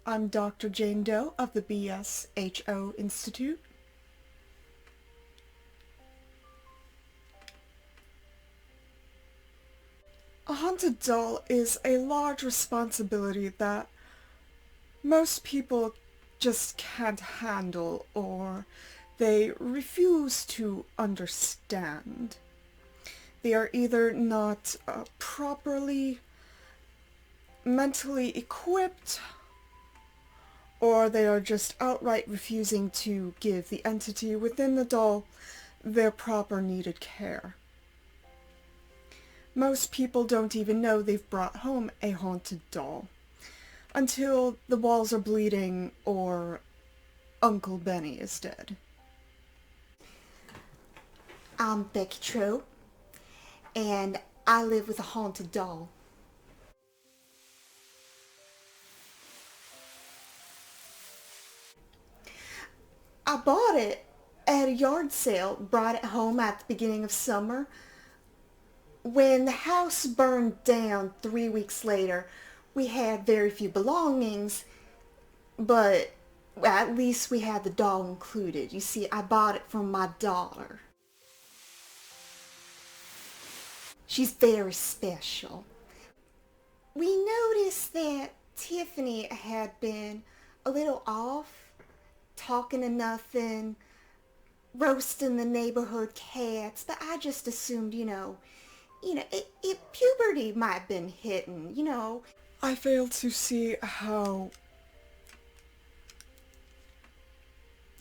I'm Dr. Doe of the BSHO Institute. A haunted doll is a large responsibility that most people just can't handle or they refuse to understand. They are either not properly mentally equipped, or they are just outright refusing to give the entity within the doll their proper needed care. Most people don't even know they've brought home a haunted doll until the walls are bleeding or Uncle Benny is dead. I'm Dr Doe, and I live with a haunted doll. I bought it at a yard sale, brought it home at the beginning of summer. When the house burned down 3 weeks later, we had very few belongings, but at least we had the doll included. You see, I bought it from my daughter. She's very special. We noticed that Tiffany had been a little off, talking to nothing, roasting the neighborhood cats, but I just assumed, puberty might have been hitting. I fail to see how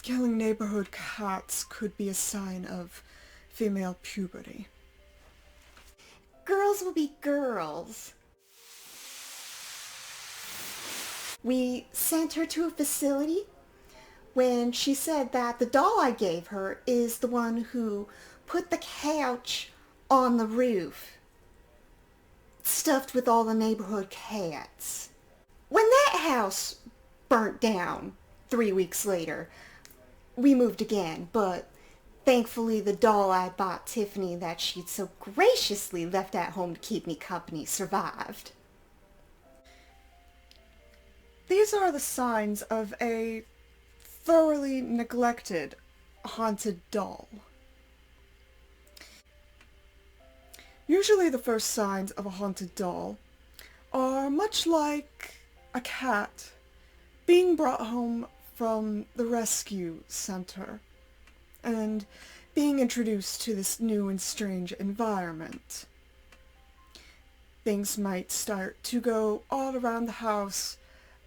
killing neighborhood cats could be a sign of female puberty. Girls will be girls. We sent her to a facility when she said that the doll I gave her is the one who put the couch on the roof, stuffed with all the neighborhood cats. When that house burnt down 3 weeks later, we moved again, but thankfully the doll I bought Tiffany that she'd so graciously left at home to keep me company survived. These are the signs of a thoroughly neglected haunted doll. Usually the first signs of a haunted doll are much like a cat being brought home from the rescue center and being introduced to this new and strange environment. Things might start to go all around the house,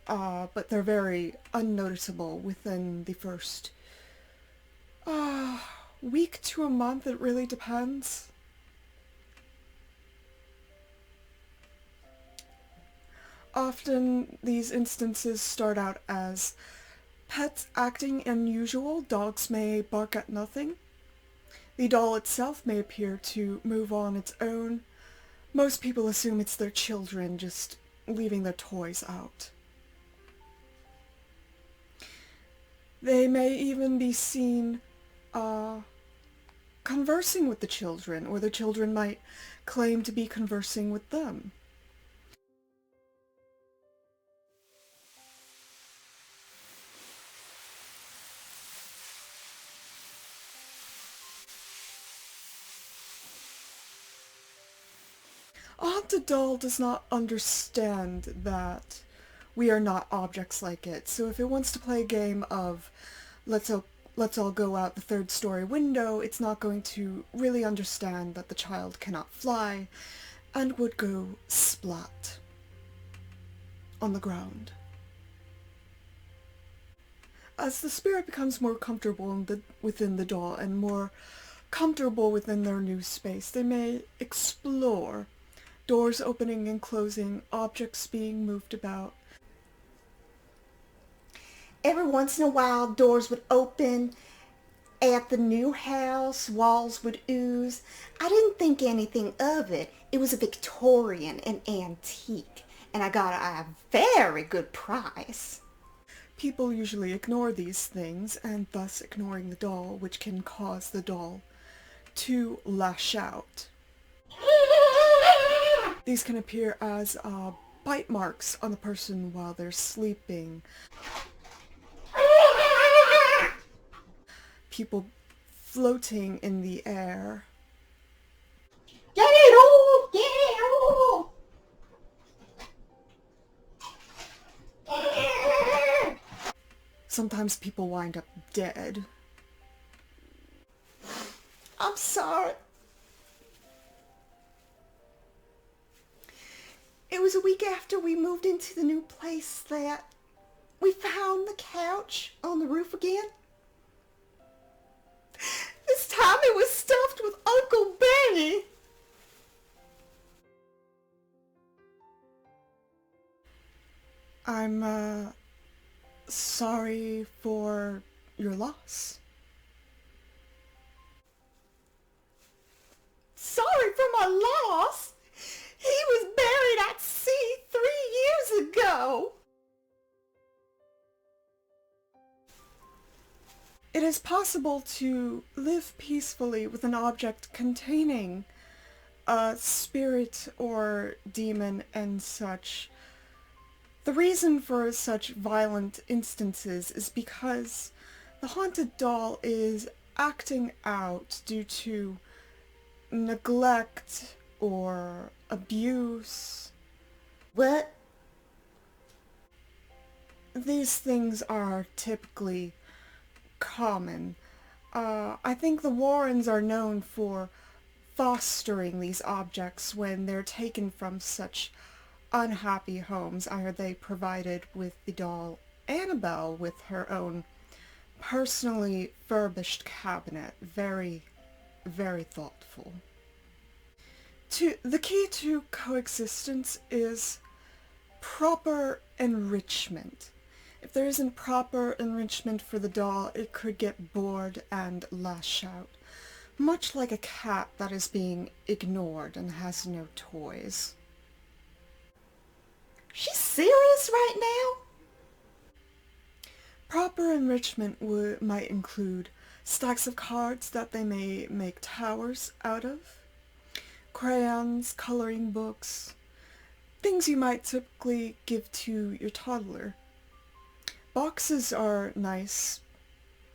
but they're very unnoticeable within the first week to a month. It really depends. Often these instances start out as pets acting unusual. Dogs may bark at nothing. The doll itself may appear to move on its own. Most people assume it's their children just leaving their toys out. They may even be seen conversing with the children, or the children might claim to be conversing with them. A haunted doll does not understand that we are not objects like it, so if it wants to play a game of let's all go out the third story window, it's not going to really understand that the child cannot fly and would go splat on the ground. As the spirit becomes more comfortable within the doll and more comfortable within their new space, they may explore. Doors opening and closing, objects being moved about. Every once in a while, doors would open at the new house, walls would ooze. I didn't think anything of it. It was a Victorian, an antique, and I got a very good price. People usually ignore these things, and thus ignoring the doll, which can cause the doll to lash out. These can appear as bite marks on the person while they're sleeping. People floating in the air. Get it off! Get it off! Sometimes people wind up dead. I'm sorry. It was a week after we moved into the new place that we found the couch on the roof again. This time it was stuffed with Uncle Benny. I'm, sorry for your loss. Sorry for my loss. He was buried at sea 3 years ago. It is possible to live peacefully with an object containing a spirit or demon and such. The reason for such violent instances is because the haunted doll is acting out due to neglect or abuse. What? These things are typically common. I think the Warrens are known for fostering these objects when they're taken from such unhappy homes. I heard they provided with the doll Annabelle with her own personally furbished cabinet. Very, very thoughtful. The key to coexistence is proper enrichment. If there isn't proper enrichment for the doll, it could get bored and lash out. Much like a cat that is being ignored and has no toys. She's serious right now? Proper enrichment might include stacks of cards that they may make towers out of, crayons, coloring books, things you might typically give to your toddler. Boxes are nice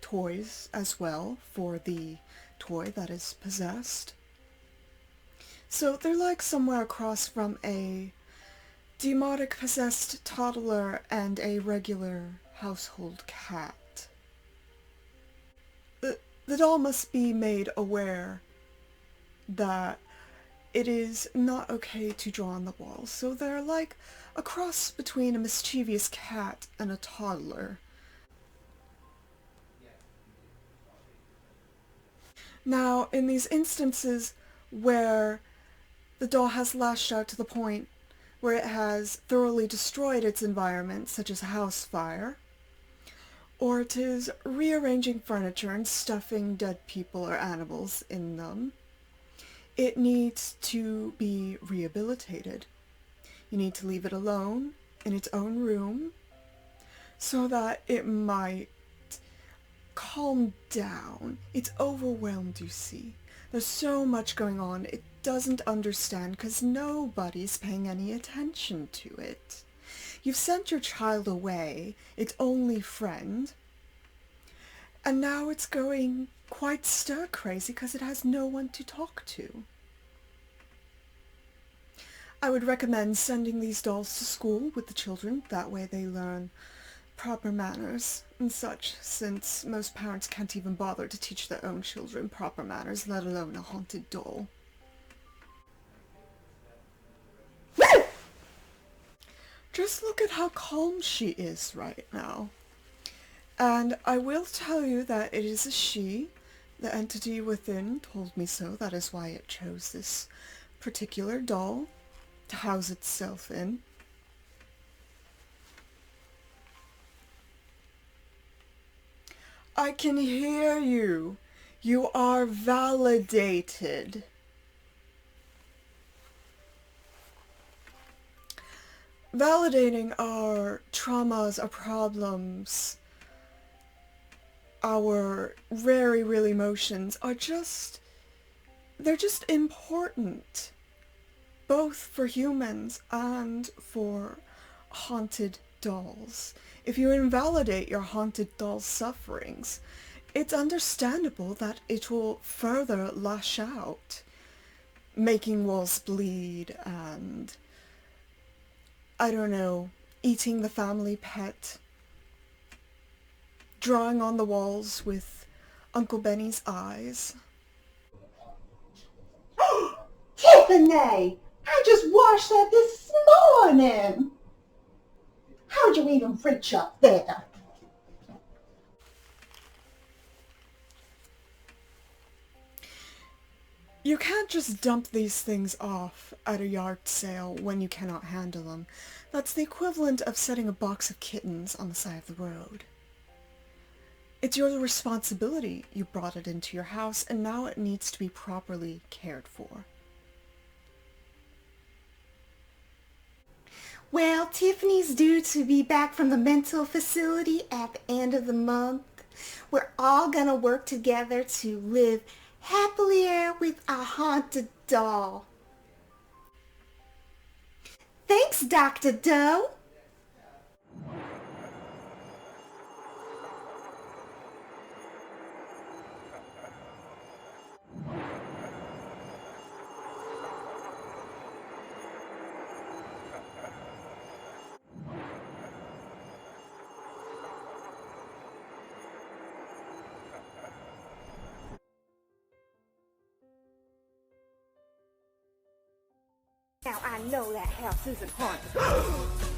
toys as well for the toy that is possessed. So they're like somewhere across from a demonic possessed toddler and a regular household cat. The doll must be made aware that it is not okay to draw on the wall, so they're like a cross between a mischievous cat and a toddler. Now, in these instances where the doll has lashed out to the point where it has thoroughly destroyed its environment, such as a house fire, or it is rearranging furniture and stuffing dead people or animals in them, it needs to be rehabilitated. You need to leave it alone in its own room so that it might calm down. It's overwhelmed, you see. There's so much going on. It doesn't understand because nobody's paying any attention to it. You've sent your child away, its only friend, and now it's going quite stir-crazy because it has no one to talk to. I would recommend sending these dolls to school with the children. That way they learn proper manners and such, since most parents can't even bother to teach their own children proper manners, let alone a haunted doll. Just look at how calm she is right now. And I will tell you that it is a she. The entity within told me so. That is why it chose this particular doll to house itself in. I can hear you. You are validated. Validating our traumas, our problems, our very real emotions are they're just important. both for humans and for haunted dolls. If you invalidate your haunted doll's sufferings, it's understandable that it will further lash out, making walls bleed and, I don't know, eating the family pet, drawing on the walls with Uncle Benny's eyes. Tiffany, I just washed that this morning. How'd you even reach up there? You can't just dump these things off at a yard sale when you cannot handle them. That's the equivalent of setting a box of kittens on the side of the road. It's your responsibility. You brought it into your house, and now it needs to be properly cared for. Well, Tiffany's due to be back from the mental facility at the end of the month. We're all gonna work together to live happier with our haunted doll. Thanks, Dr. Doe. Now I know that house isn't haunted.